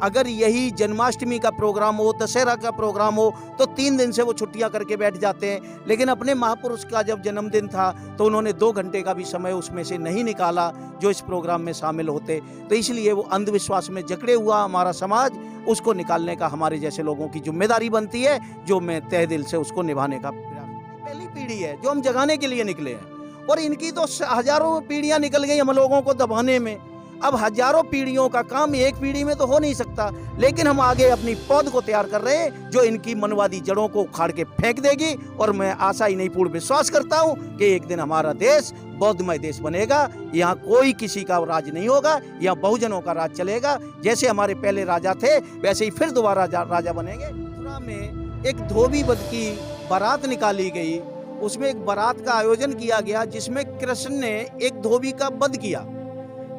अगर यही जन्माष्टमी का प्रोग्राम हो, दशहरा का प्रोग्राम हो, तो 3 दिन से वो छुट्टियां करके बैठ जाते हैं। लेकिन अपने महापुरुष का जब जन्मदिन था तो उन्होंने 2 घंटे का भी समय उसमें से नहीं निकाला जो इस प्रोग्राम में शामिल होते। तो इसलिए वो अंधविश्वास में जकड़े हुआ हमारा समाज, उसको निकालने का हमारे जैसे लोगों की जिम्मेदारी बनती है, जो मैं तहे दिल से उसको निभाने का प्रयास। पहली पीढ़ी है जो हम जगाने के लिए निकले हैं, और इनकी तो हजारों पीढ़ियां निकल गई हम लोगों को दबाने में। अब हजारों पीढ़ियों का काम एक पीढ़ी में तो हो नहीं सकता, लेकिन हम आगे अपनी पौध को तैयार कर रहे हैं जो इनकी मनवादी जड़ों को उखाड़ के फेंक देगी। और मैं आशा ही नहीं पूर्ण विश्वास करता हूं कि एक दिन हमारा देश बौद्धमय देश बनेगा। यहाँ कोई किसी का राज नहीं होगा, यहाँ बहुजनों का राज चलेगा। जैसे हमारे पहले राजा थे वैसे ही फिर दोबारा राजा बनेंगे। मथुरा में एक धोबी वध की बारात निकाली गई, उसमें एक बारात का आयोजन किया गया जिसमें कृष्ण ने एक धोबी का वध किया।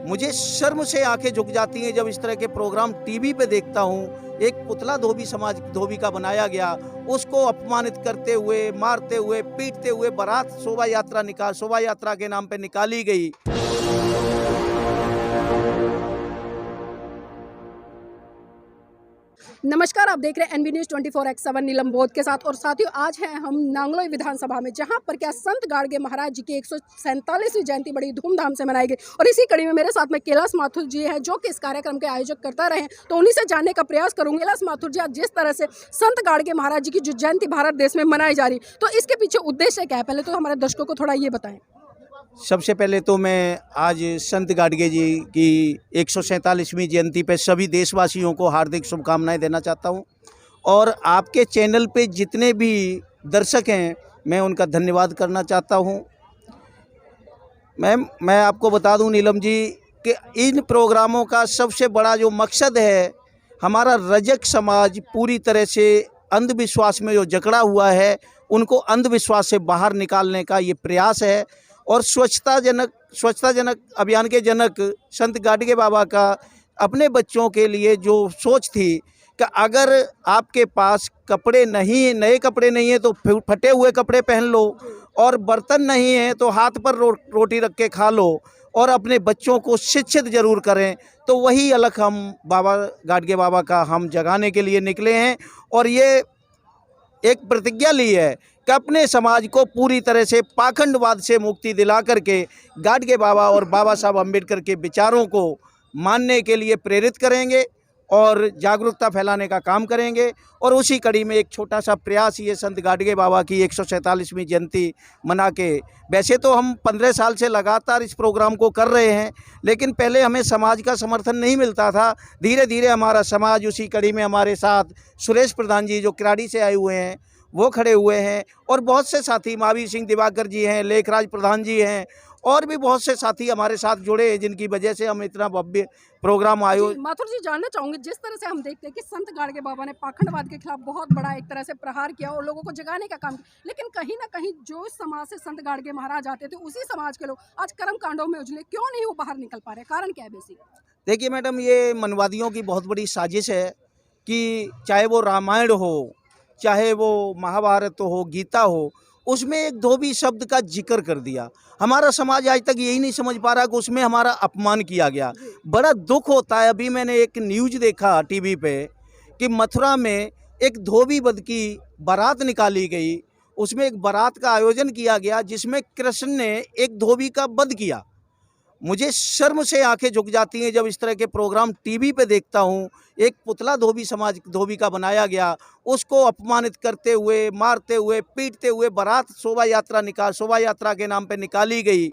मुझे शर्म से आंखें झुक जाती हैं जब इस तरह के प्रोग्राम टीवी पे देखता हूँ। एक पुतला धोबी समाज धोबी का बनाया गया, उसको अपमानित करते हुए, मारते हुए, पीटते हुए बारात शोभा यात्रा के नाम पे निकाली गई। नमस्कार, आप देख रहे हैं एनबी न्यूज़ 24x7 नीलम बोध के साथ। और साथियों, आज हैं हम नांगलोई विधानसभा में, जहां पर क्या संत गाड़गे महाराज जी की 147वीं जयंती बड़ी धूमधाम से मनाई गई। और इसी कड़ी में मेरे साथ में कैलाश माथुर जी हैं, जो कि इस कार्यक्रम के आयोजक करता रहे हैं, तो उन्हीं से जानने का प्रयास करूंगी। कैलाश माथुर जी, आज जिस तरह से संत गाड़गे महाराज जी की जो जयंती भारत देश में मनाई जा रही, तो इसके पीछे उद्देश्य क्या है? पहले तो हमारे दर्शकों को थोड़ा ये बताएं। सबसे पहले तो मैं आज संत गाडगे जी की 147वीं जयंती पे सभी देशवासियों को हार्दिक शुभकामनाएं देना चाहता हूं। और आपके चैनल पे जितने भी दर्शक हैं, मैं उनका धन्यवाद करना चाहता हूं। मैम, मैं आपको बता दूं नीलम जी कि इन प्रोग्रामों का सबसे बड़ा जो मकसद है, हमारा रजक समाज पूरी तरह से अंधविश्वास में जो जकड़ा हुआ है, उनको अंधविश्वास से बाहर निकालने का ये प्रयास है। और स्वच्छता जनक अभियान के जनक संत गाडगे बाबा का अपने बच्चों के लिए जो सोच थी कि अगर आपके पास कपड़े नहीं, नए कपड़े नहीं है तो फटे हुए कपड़े पहन लो, और बर्तन नहीं है तो हाथ पर रोटी रख के खा लो, और अपने बच्चों को शिक्षित जरूर करें। तो वही अलग हम बाबा गाडगे बाबा का हम जगाने के लिए निकले हैं। और ये एक प्रतिज्ञा ली है कि अपने समाज को पूरी तरह से पाखंडवाद से मुक्ति दिला करके गाडगे बाबा और बाबा साहब अम्बेडकर के विचारों को मानने के लिए प्रेरित करेंगे और जागरूकता फैलाने का काम करेंगे। और उसी कड़ी में एक छोटा सा प्रयास ये संत गाडगे बाबा की 147वीं जयंती मना के, वैसे तो हम 15 साल से लगातार इस प्रोग्राम को कर रहे हैं, लेकिन पहले हमें समाज का समर्थन नहीं मिलता था। धीरे धीरे हमारा समाज, उसी कड़ी में हमारे साथ सुरेश प्रधान जी जो किराड़ी से आए हुए हैं वो खड़े हुए हैं, और बहुत से साथी महावीर सिंह दिवाकर जी हैं, लेखराज प्रधान जी हैं, और भी बहुत से साथी हमारे साथ जुड़े हैं, जिनकी वजह से हम इतना भव्य प्रोग्राम आयोजित। माथुर जी, जानना चाहूंगी, जिस तरह से हम देखते हैं कि संत गाडगे बाबा ने पाखंडवाद के खिलाफ बहुत बड़ा एक तरह से प्रहार किया और लोगों को जगाने का काम किया, लेकिन कहीं ना कहीं जो समाज से संत गाडगे महाराज आते थे, उसी समाज के लोग आज कर्म कांडों में उजले, क्यों नहीं वो बाहर निकल पा रहे? कारण क्या है बेसिक? देखिए मैडम, ये मनवादियों की बहुत बड़ी साजिश है कि चाहे वो रामायण हो, चाहे वो महाभारत हो, गीता हो, उसमें एक धोबी शब्द का जिक्र कर दिया। हमारा समाज आज तक यही नहीं समझ पा रहा कि उसमें हमारा अपमान किया गया। बड़ा दुख होता है। अभी मैंने एक न्यूज़ देखा टीवी पे कि मथुरा में एक धोबी वध की बारात निकाली गई, उसमें एक बारात का आयोजन किया गया जिसमें कृष्ण ने एक धोबी का वध किया। मुझे शर्म से आंखें झुक जाती हैं जब इस तरह के प्रोग्राम टीवी पे देखता हूँ। एक पुतला धोबी समाज धोबी का बनाया गया, उसको अपमानित करते हुए, मारते हुए, पीटते हुए बारात शोभा यात्रा के नाम पे निकाली गई।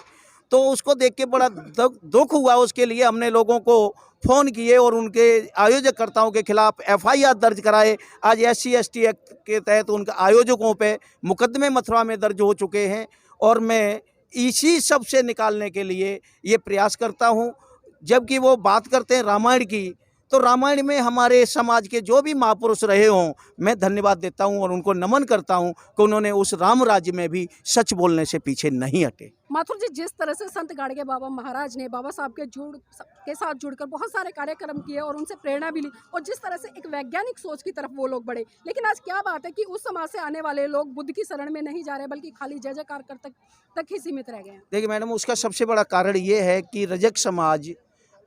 तो उसको देख के बड़ा दुख हुआ। उसके लिए हमने लोगों को फ़ोन किए और उनके आयोजकर्ताओं के खिलाफ FIR दर्ज कराए। आज SC/ST एक्ट के तहत उनके आयोजकों पे मुकदमे मथुरा में दर्ज हो चुके हैं, और मैं इसी सब से निकालने के लिए ये प्रयास करता हूँ। जबकि वो बात करते हैं रामायण की, तो रामायण में हमारे समाज के जो भी महापुरुष रहे हों, मैं धन्यवाद देता हूँ और उनको नमन करता हूँ कि उन्होंने उस राम राज्य में भी सच बोलने से पीछे नहीं हटे। माथुर जी, जिस तरह से संत गाडगे बाबा महाराज ने बाबा साहब के साथ जुड़कर बहुत सारे कार्यक्रम किए और उनसे प्रेरणा भी ली, और जिस तरह से एक वैज्ञानिक सोच की तरफ वो लोग बढ़े, लेकिन आज क्या बात है कि उस समाज से आने वाले लोग बुद्ध की शरण में नहीं जा रहे, बल्कि खाली जय जयकार तक ही सीमित रह गए हैं? देखिए मैडम, उसका सबसे बड़ा कारण ये है कि रजक समाज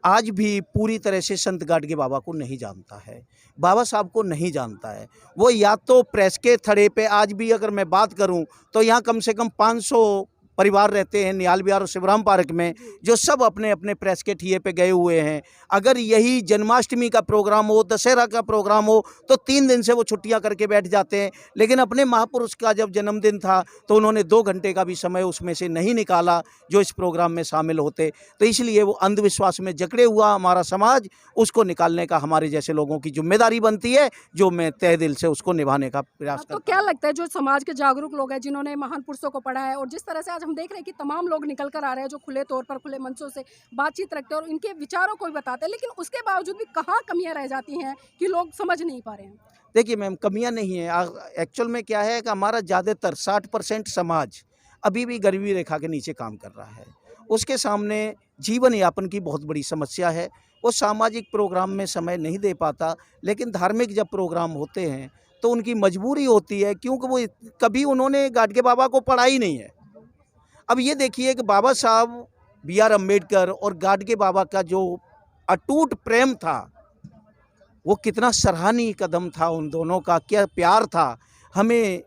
आज भी पूरी तरह से संत गाडगे बाबा को नहीं जानता है, बाबा साहब को नहीं जानता है। वो या तो प्रेस के थड़े पे, आज भी अगर मैं बात करूं तो यहाँ कम से कम 500 परिवार रहते हैं निहाल विहार और शिवराम पार्क में, जो सब अपने अपने प्रेस के ठिए पे गए हुए हैं। अगर यही जन्माष्टमी का प्रोग्राम हो, दशहरा का प्रोग्राम हो, तो 3 दिन से वो छुट्टियां करके बैठ जाते हैं। लेकिन अपने महापुरुष का जब जन्मदिन था तो उन्होंने 2 घंटे का भी समय उसमें से नहीं निकाला जो इस प्रोग्राम में शामिल होते। तो इसलिए वो अंधविश्वास में जकड़े हुआ हमारा समाज, उसको निकालने का हमारे जैसे लोगों की जिम्मेदारी बनती है, जो मैं तहे दिल से उसको निभाने का प्रयास तो करता क्या लगता है जो समाज के जागरूक लोग हैं जिन्होंने महान पुरुषों को पढ़ा है, और जिस तरह से आज हम देख रहे हैं कि तमाम लोग निकल कर आ रहे हैं जो खुले तौर पर खुले मंचों से बातचीत रखते हैं और इनके विचारों को भी बताते हैं, लेकिन उसके बावजूद भी कहाँ कमियां रह जाती हैं कि लोग समझ नहीं पा रहे हैं? देखिए मैम, कमियां नहीं है। एक्चुअल में क्या है कि हमारा ज़्यादातर 60% समाज अभी भी गरीबी रेखा के नीचे काम कर रहा है। उसके सामने जीवन यापन की बहुत बड़ी समस्या है। वो सामाजिक प्रोग्राम में समय नहीं दे पाता, लेकिन धार्मिक जब प्रोग्राम होते हैं तो उनकी मजबूरी होती है, क्योंकि वो कभी उन्होंने गाडगे बाबा को पढ़ा ही नहीं है। अब ये देखिए कि बाबा साहब B.R. अम्बेडकर और गाडगे बाबा का जो अटूट प्रेम था, वो कितना सराहनीय कदम था। उन दोनों का क्या प्यार था। हमें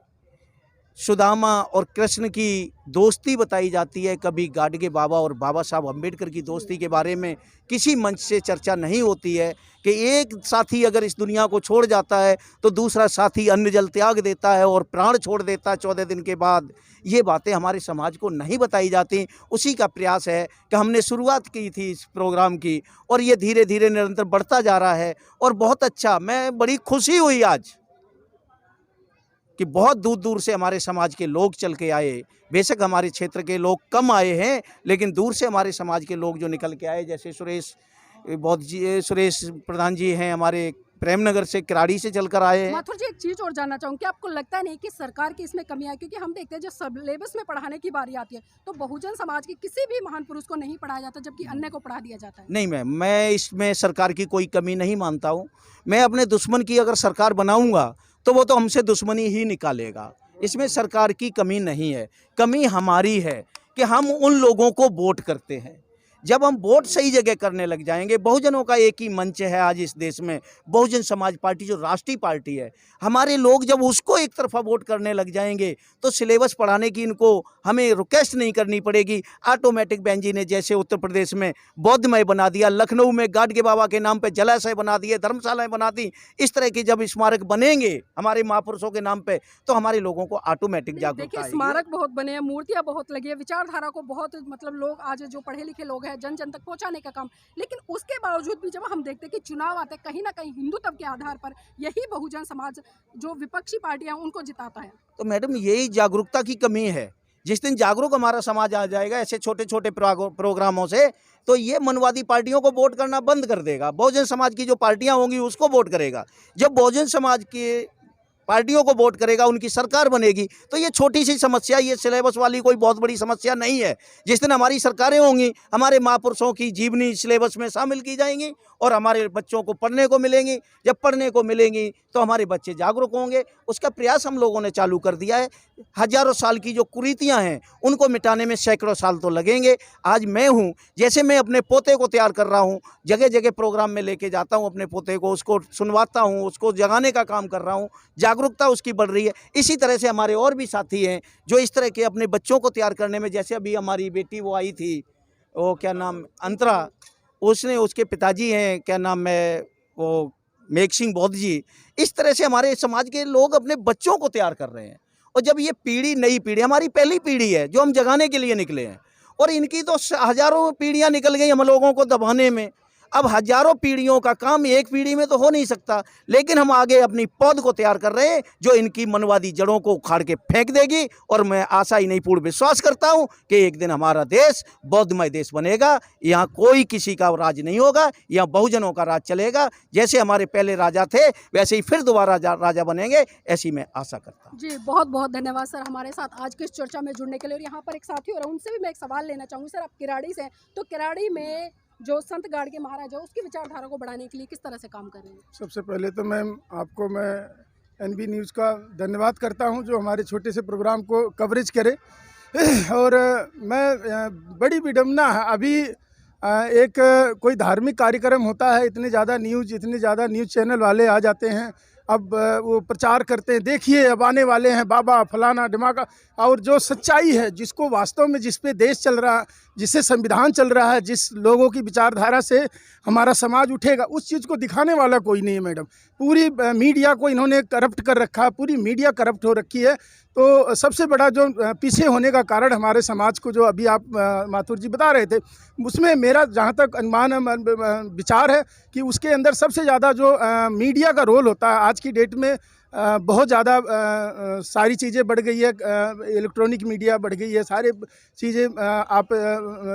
सुदामा और कृष्ण की दोस्ती बताई जाती है, कभी गाडगे बाबा और बाबा साहब अम्बेडकर की दोस्ती के बारे में किसी मंच से चर्चा नहीं होती है कि एक साथी अगर इस दुनिया को छोड़ जाता है तो दूसरा साथी अन्न जल त्याग देता है और प्राण छोड़ देता है 14 दिन के बाद। ये बातें हमारे समाज को नहीं बताई जाती। उसी का प्रयास है कि हमने शुरुआत की थी इस प्रोग्राम की, और ये धीरे धीरे निरंतर बढ़ता जा रहा है। और बहुत अच्छा, मैं बड़ी खुशी हुई आज कि बहुत दूर दूर से हमारे समाज के लोग चल के आए। बेशक हमारे क्षेत्र के लोग कम आए हैं, लेकिन दूर से हमारे समाज के लोग जो निकल के आए, जैसे सुरेश प्रधान जी हैं हमारे, प्रेमनगर से, किराड़ी से चलकर आए हैं। माथुर जी, एक चीज और जानना चाहूँगी, आपको लगता नहीं कि सरकार की इसमें कमियां है? क्योंकि हम देखते हैं जब सिलेबस में पढ़ाने की बारी आती है तो बहुजन समाज के किसी भी महान पुरुष को नहीं पढ़ाया जाता, जबकि अन्य को पढ़ा दिया जाता है। नहीं मैम, मैं इसमें सरकार की कोई कमी नहीं मानता हूँ। मैं अपने दुश्मन की अगर सरकार बनाऊँगा तो वो तो हमसे दुश्मनी ही निकालेगा। इसमें सरकार की कमी नहीं है। कमी हमारी है कि हम उन लोगों को वोट करते हैं। जब हम वोट सही जगह करने लग जाएंगे, बहुजनों का एक ही मंच है आज इस देश में, बहुजन समाज पार्टी जो राष्ट्रीय पार्टी है, हमारे लोग जब उसको एक तरफा वोट करने लग जाएंगे तो सिलेबस पढ़ाने की इनको हमें रिक्वेस्ट नहीं करनी पड़ेगी। ऑटोमेटिक बेंजी ने जैसे उत्तर प्रदेश में बौद्धमय बना दिया, लखनऊ में गाडगे बाबा के नाम पर जलाशय बना दिए, धर्मशालाएं बना दी, इस तरह के जब स्मारक बनेंगे हमारे महापुरुषों के नाम पर तो हमारे लोगों को ऑटोमेटिक जागरूकता देखिए, स्मारक बहुत बने हैं, मूर्तियां बहुत लगी है, विचारधारा को बहुत मतलब लोग आज जो पढ़े लिखे लोग हैं जन जन तक पहुंचाने का काम, लेकिन उसके बावजूद भी जब हम देखते हैं कि चुनाव आते कहीं ना कहीं हिंदुत्व के आधार पर यही बहुजन समाज जो विपक्षी पार्टियां उनको जिताता है। तो मैडम, यही जागरूकता की कमी है। जिस दिन जागरूक हमारा समाज आ जाएगा ऐसे छोटे छोटे प्रोग्रामों से, तो ये मनवादी पार्टियों को वोट करना बंद कर देगा। बहुजन समाज की जो पार्टियां होंगी उसको वोट करेगा। जब बहुजन समाज के पार्टियों को वोट करेगा, उनकी सरकार बनेगी, तो ये छोटी सी समस्या, ये सिलेबस वाली कोई बहुत बड़ी समस्या नहीं है। जिस दिन हमारी सरकारें होंगी, हमारे महापुरुषों की जीवनी सिलेबस में शामिल की जाएंगी और हमारे बच्चों को पढ़ने को मिलेंगी। जब पढ़ने को मिलेंगी तो हमारे बच्चे जागरूक होंगे। उसका प्रयास हम लोगों ने चालू कर दिया है। हजारों साल की जो कुरीतियां हैं उनको मिटाने में सैकड़ों साल तो लगेंगे। आज मैं हूँ, जैसे मैं अपने पोते को तैयार कर रहा हूँ, जगह जगह प्रोग्राम में लेके जाता हूँ अपने पोते को, उसको सुनवाता हूँ, उसको जगाने का काम कर रहा हूँ, जागरूकता उसकी बढ़ रही है। इसी तरह से हमारे और भी साथी हैं जो इस तरह के अपने बच्चों को तैयार करने में, जैसे अभी हमारी बेटी वो आई थी, वो क्या नाम, अंतरा, उसने, उसके पिताजी हैं, क्या नाम है वो, मेघ सिंह बौद्ध जी। इस तरह से हमारे समाज के लोग अपने बच्चों को तैयार कर रहे हैं। और जब ये पीढ़ी, नई पीढ़ी, हमारी पहली पीढ़ी है जो हम जगाने के लिए निकले हैं, और इनकी तो हजारों पीढ़ियां निकल गई हम लोगों को दबाने में। अब हजारों पीढ़ियों का काम एक पीढ़ी में तो हो नहीं सकता, लेकिन हम आगे अपनी पौध को तैयार कर रहे हैं जो इनकी मनवादी जड़ों को उखाड़ के फेंक देगी। और मैं आशा ही नहीं, पूर्ण विश्वास करता हूं कि एक दिन हमारा देश बौद्धमय देश बनेगा। यहाँ कोई किसी का राज नहीं होगा, यहाँ बहुजनों का राज चलेगा। जैसे हमारे पहले राजा थे वैसे ही फिर दोबारा राजा बनेंगे, ऐसी मैं आशा करता हूँ। जी, बहुत बहुत धन्यवाद सर हमारे साथ आज की इस चर्चा में जुड़ने के लिए। और यहाँ पर एक साथी और उनसे भी मैं एक सवाल लेना चाहूँगी। सर, आप किराड़ी से हैं, तो किराड़ी में जो संत गाडगे महाराज है उसकी विचारधारा को बढ़ाने के लिए किस तरह से काम कर रहे हैं? सबसे पहले तो मैं एनबी न्यूज़ का धन्यवाद करता हूं जो हमारे छोटे से प्रोग्राम को कवरेज करे। और मैं बड़ी विडम्बना है, अभी एक कोई धार्मिक कार्यक्रम होता है, इतने ज़्यादा न्यूज़ चैनल वाले आ जाते हैं। अब वो प्रचार करते हैं, देखिए अब आने वाले हैं बाबा फलाना ढिमाका। और जो सच्चाई है, जिसको वास्तव में, जिस पे देश चल रहा है, जिससे संविधान चल रहा है, जिस लोगों की विचारधारा से हमारा समाज उठेगा, उस चीज़ को दिखाने वाला कोई नहीं है मैडम। पूरी मीडिया को इन्होंने करप्ट कर रखा है, पूरी मीडिया करप्ट हो रखी है। तो सबसे बड़ा जो पीछे होने का कारण हमारे समाज को, जो अभी आप माथुर जी बता रहे थे, उसमें मेरा जहाँ तक अनुमान विचार है कि उसके अंदर सबसे ज़्यादा जो मीडिया का रोल होता है आज की डेट में, बहुत ज़्यादा सारी चीज़ें बढ़ गई है, इलेक्ट्रॉनिक मीडिया बढ़ गई है, सारे चीज़ें आप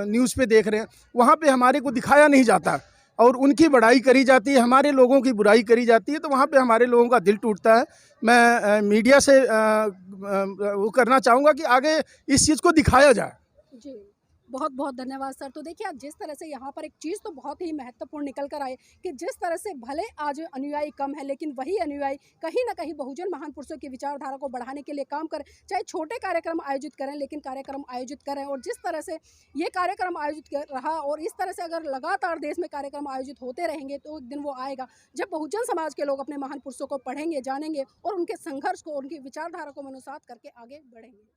न्यूज़ पे देख रहे हैं, वहाँ पे हमारे को दिखाया नहीं जाता और उनकी बड़ाई करी जाती है, हमारे लोगों की बुराई करी जाती है। तो वहाँ पे हमारे लोगों का दिल टूटता है। मैं मीडिया से वो करना चाहूँगा कि आगे इस चीज़ को दिखाया जाए। जी, बहुत बहुत धन्यवाद सर। तो देखिए, आज जिस तरह से यहाँ पर एक चीज़ तो बहुत ही महत्वपूर्ण निकल कर आए कि जिस तरह से भले आज अनुयायी कम है, लेकिन वही अनुयायी कहीं ना कहीं बहुजन महान पुरुषों की विचारधारा को बढ़ाने के लिए काम करें। चाहे छोटे कार्यक्रम आयोजित करें, लेकिन कार्यक्रम आयोजित करें। और जिस तरह से ये कार्यक्रम आयोजित कर रहा, और इस तरह से अगर लगातार देश में कार्यक्रम आयोजित होते रहेंगे, तो एक दिन वो आएगा जब बहुजन समाज के लोग अपने महान पुरुषों को पढ़ेंगे, जानेंगे और उनके संघर्ष को, उनकी विचारधारा को मनुसात करके आगे बढ़ेंगे।